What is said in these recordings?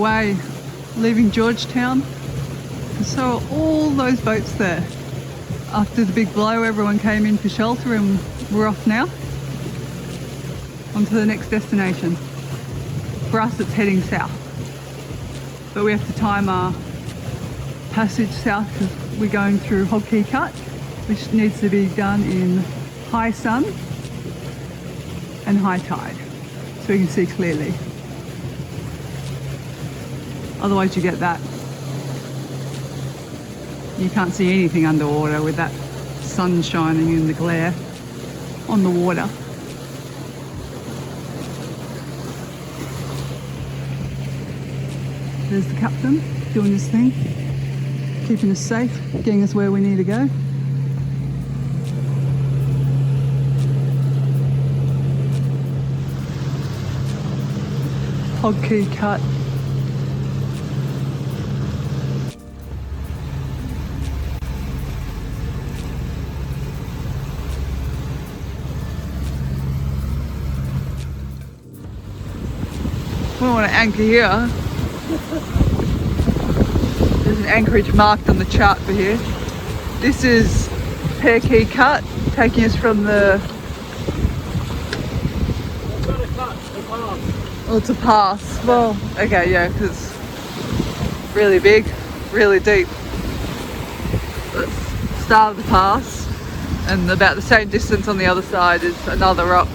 away, leaving Georgetown. And so all those boats there. After the big blow, everyone came in for shelter and we're off now. On to the next destination. For us, it's heading south. But we have to time our passage south because we're going through Hog Key Cut, which needs to be done in high sun and high tide, so we can see clearly. Otherwise you get that. You can't see anything underwater with that sun shining in the glare on the water. There's the captain doing his thing, keeping us safe, getting us where we need to go. Hog Key Cut. We want to anchor here. There's an anchorage marked on the chart for here. This is Pear Key Cut, taking us from the... Oh, it's a pass. Well, okay, yeah, because it's really big, really deep. That's the start of the pass, and about the same distance on the other side is another rock.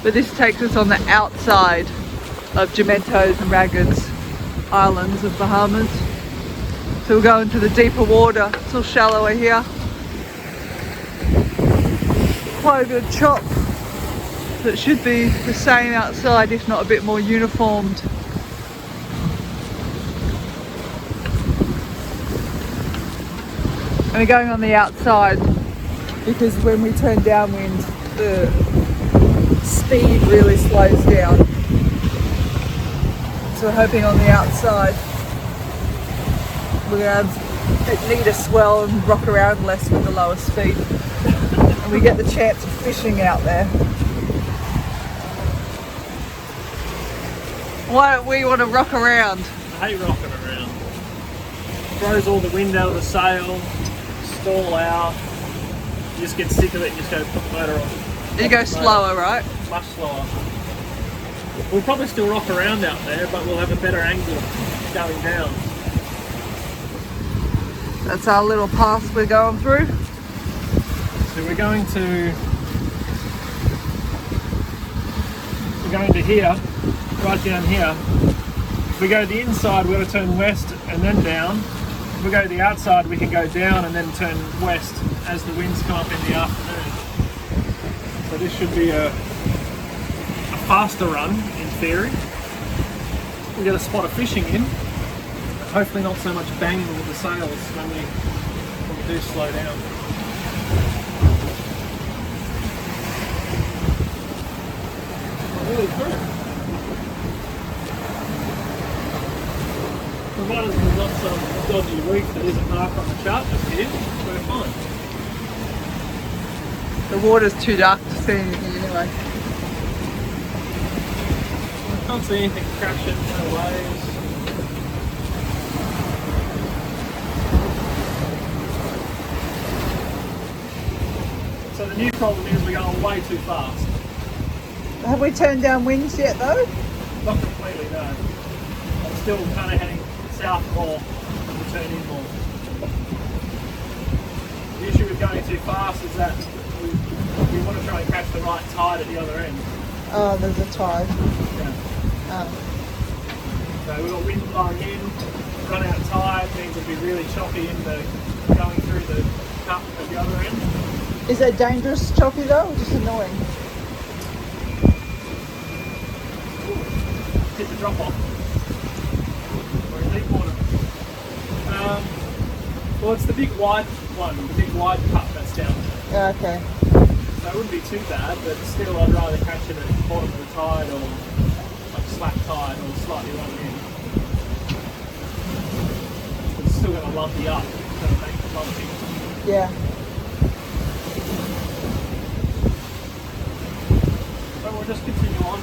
But this takes us on the outside of Gementos and Raggeds Islands of Bahamas. So we'll go into the deeper water. It's all shallower here. Quite a bit of chop. So it should be the same outside, if not a bit more uniformed. And we're going on the outside because when we turn downwind, the speed really slows down. So we're hoping on the outside we're going to need to swell and rock around less with the lower speed. And we get the chance of fishing out there. Why don't we want to rock around? I hate rocking around. Throws all the wind out of the sail, stall out. You just get sick of it and just go put the motor on. You go slower, right? Much slower. We'll probably still rock around out there, but we'll have a better angle going down. That's our little pass we're going through. So we're going to here, right down here. If we go to the inside, we're going to turn west and then down. If we go to the outside, we can go down and then turn west as the winds come up in the afternoon. So this should be a faster run in theory. We get a spot of fishing in. Hopefully not so much banging with the sails when we do slow down. Really good. Provided there's not some dodgy reef that isn't marked on the chart just here, we're fine. The water's too dark to see anything anyway. I can't see anything crashing, no waves. So the new problem is we're going way too fast. Have we turned down winds yet though? Not completely, no. I'm still kind of heading south more to turn in more. The issue with going too fast is that we want to try and catch the right tide at the other end. Oh, there's a tide. Yeah. Oh. So we've got wind blowing in, run out tide, means it'll be really choppy in the going through the cut at the other end. Is that dangerous choppy though, or just annoying? Hit the drop off. We're in deep water. Well, it's the big wide one, the big wide cut that's down there. Yeah, okay. So it wouldn't be too bad, but still I'd rather catch it at the bottom of the tide or like slack tide or slightly running in. It's still going to lump you up, it's going to make it lumpy. Yeah. But we'll just continue on.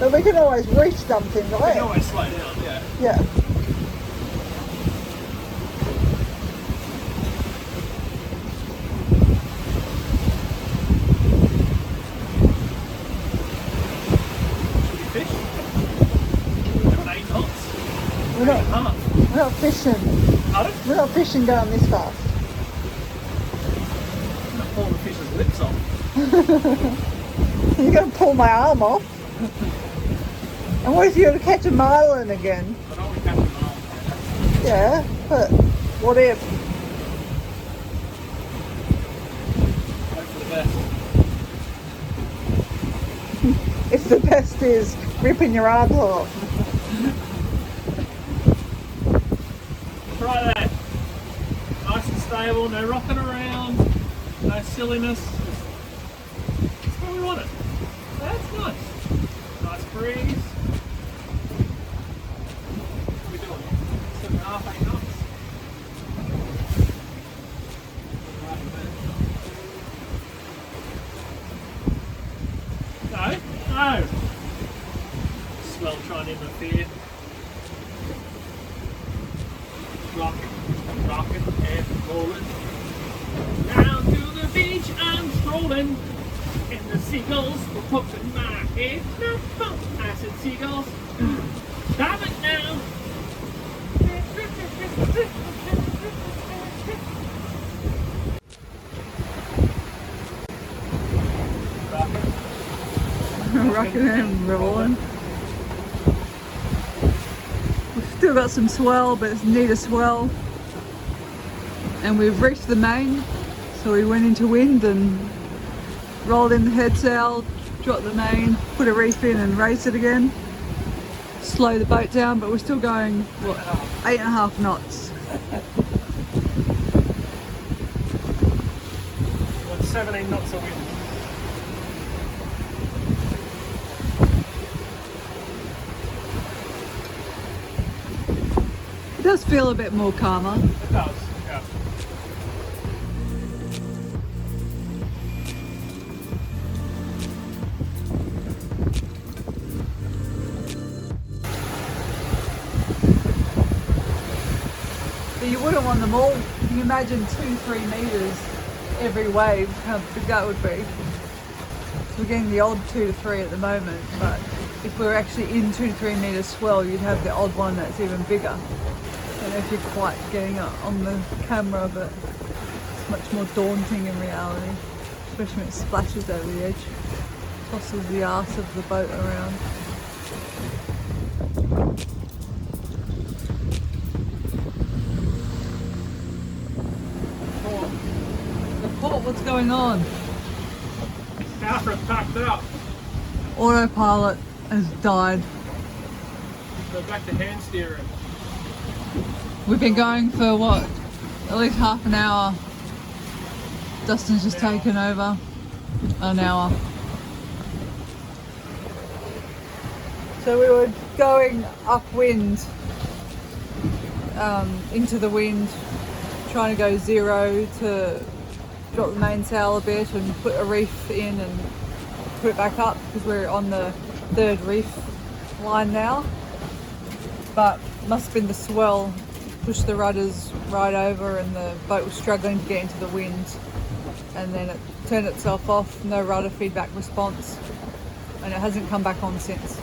But we can always reach something, We right? can always slow down, yeah. Yeah. Fish? We're on 8 knots. We're not, Half. we're not fishing. Pardon? We're not fishing going this fast. I'm going to pull the fish's lips off. You're going to pull my arm off. And what if you were to catch a marlin again? I don't want to catch a marlin. Yeah, but what if? Hope for the best. If the best is ripping your arms off. Try that. Nice and stable, no rocking around, no silliness. That's where we want it. That's nice. Nice breeze. What are we doing? 7.5, 8 knots. No, no. Swell trying to interfere. Rocking and rolling. Down to the beach I'm strolling. And the seagulls were poking my head. I said, seagulls, stop it now. Rocking and rolling. We've still got some swell, but it's need a swell. And we've reached the main, so we went into wind and rolled in the head sail, dropped the main, put a reef in and race it again. Slow the boat down, but we're still going, what, 8.5 knots. Got 17 knots of wind. It does feel a bit more calmer. It does, yeah. But you wouldn't want them all. Can you imagine 2-3 meters every wave, how big that would be? So we're getting the odd 2 to 3 at the moment, but if we were actually in 2 to 3 meters swell, you'd have the odd one that's even bigger. I don't know if you're quite getting it on the camera, but it's much more daunting in reality, especially when it splashes over the edge, tosses the arse of the boat around. Report what's going on. Alfred packed up. Autopilot has died. Go back to hand steering. We've been going for what? At least half an hour. Dustin's just taken over. An hour. So we were going upwind, into the wind, trying to go zero to drop the mainsail a bit and put a reef in and put it back up because we're on the 3rd reef line now. But must have been the swell pushed the rudders right over and the boat was struggling to get into the wind, and then it turned itself off, no rudder feedback response, and it hasn't come back on since.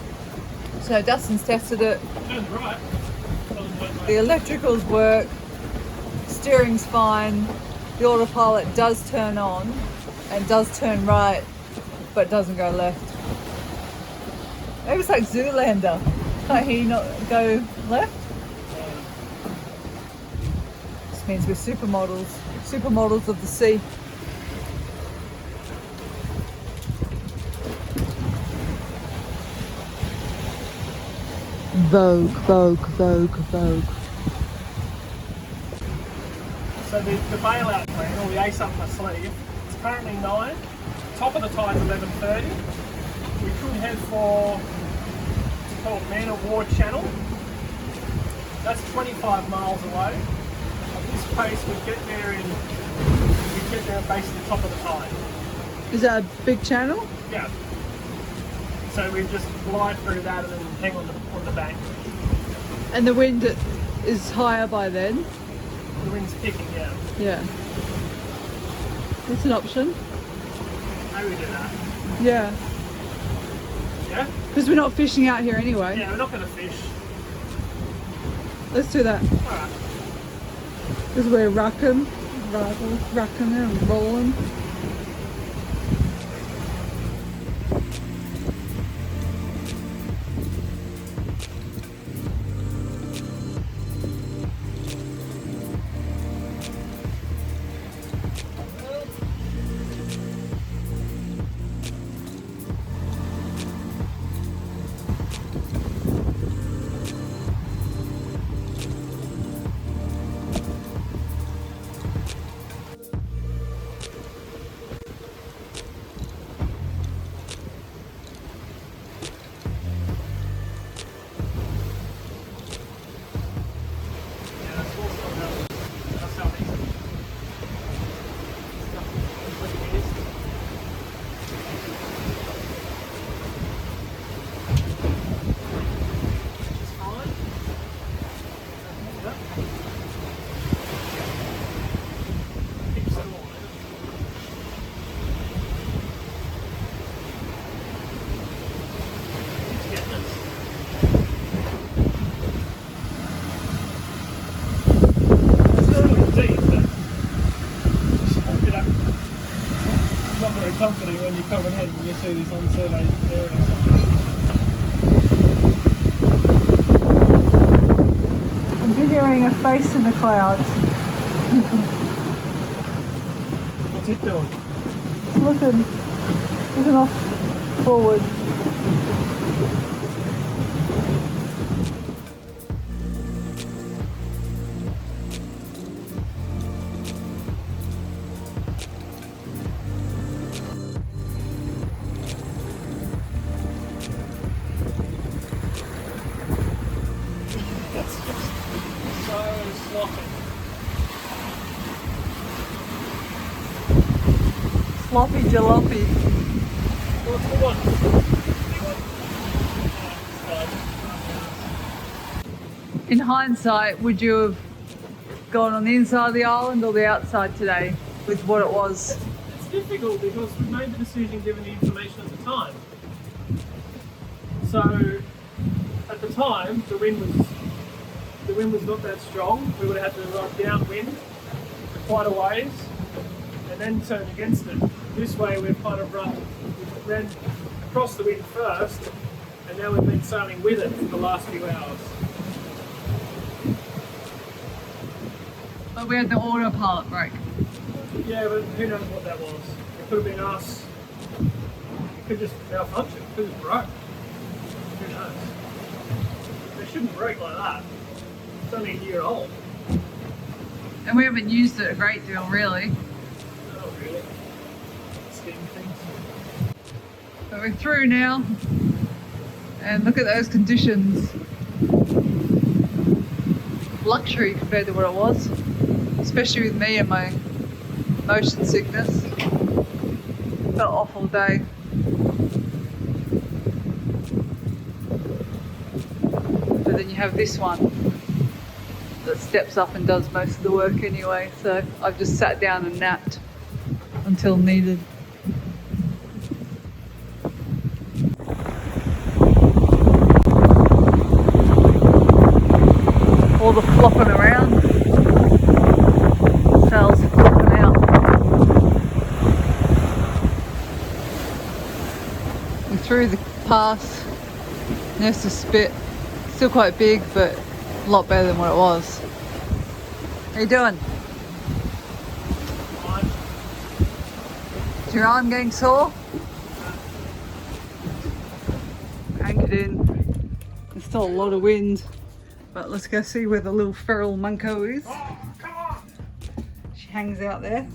So Dustin's tested it. Turns right. The electricals work, steering's fine, the autopilot does turn on and does turn right, but doesn't go left. Maybe it's like Zoolander. Can't he not go left? This means we're supermodels of the sea. Vogue, Vogue, Vogue, Vogue. So the bailout plan, or the ace up my sleeve, it's currently 9. Top of the tide's 11:30. We could head for what's called Man of War Channel. That's 25 miles away. At this pace, we'd get there at basically the top of the tide. Is that a big channel? Yeah. So we just glide through that and then hang on the bank. And the wind is higher by then? The wind's picking, yeah. Yeah. That's an option. Maybe we do that. Yeah. Yeah? Because we're not fishing out here anyway. Yeah, we're not going to fish. Let's do that. Alright. Because we're rocking and rolling. Company when you're coming in and you see these unsurveyed areas. I'm figuring a face in the clouds. What's it doing? It's looking off forward. Sloppy jalopy. What's the one? In hindsight, would you have gone on the inside of the island or the outside today with what it was? It's difficult because we made the decision given the information at the time. So at the time the wind was not that strong. We would have had to ride downwind for quite a ways and then turn against it. This way we've kind of ran across the wind first and now we've been sailing with it for the last few hours. But we had the autopilot brake. Yeah, but who knows what that was? It could have been us. It could just malfunction. It could have broke. Who knows? They shouldn't break like that. It's only a year old. And we haven't used it a great deal, really. Not really. Scheme things. But we're through now. And look at those conditions. Luxury compared to what it was. Especially with me and my motion sickness. Felt off all day. But then you have this one that steps up and does most of the work anyway. So I've just sat down and napped until needed. All the flopping around. Sails flopping out. We're through the pass. There's the spit. Still quite big, but a lot better than what it was. How you doing? Fine. Is your arm getting sore? Anchored in. There's still a lot of wind. But let's go see where the little feral Munko is. Oh, come on! She hangs out there.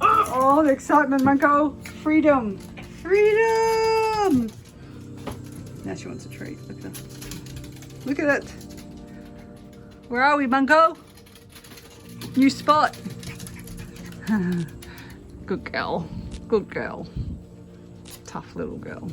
Oh, the excitement, Munko! Freedom! Freedom! Now she wants a treat. Look at her. Look at it. Where are we, Munko? New spot. Good girl. Good girl. Tough little girl.